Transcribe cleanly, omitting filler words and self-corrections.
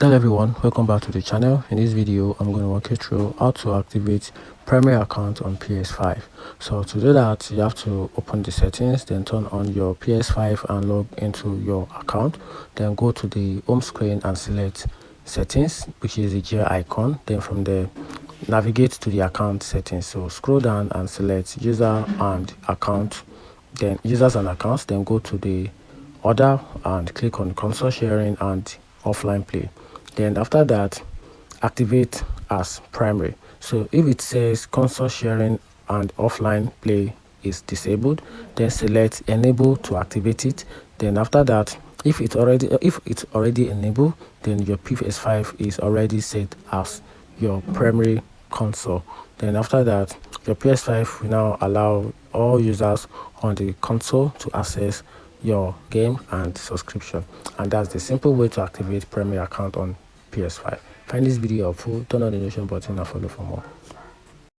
Hello everyone, welcome back to the channel. In this video I'm going to walk you through how to activate primary account on PS5. So to do that, you have to open the settings, then turn on your PS5 and log into your account. Then go to the home screen and select settings, which is the gear icon. Then from there, navigate to the account settings. So scroll down and select user and account, then users and accounts. Then go to the order and click on console sharing and offline play. Then after that, activate as primary. So if it says console sharing and offline play is disabled, then select enable to activate it. Then after that, if it's already enabled, then your PS5 is already set as your primary console. Then after that, your PS5 will now allow all users on the console to access your game and subscription. And that's the simple way to activate primary account on PS5. Find this video helpful, turn on the notification button and follow for more.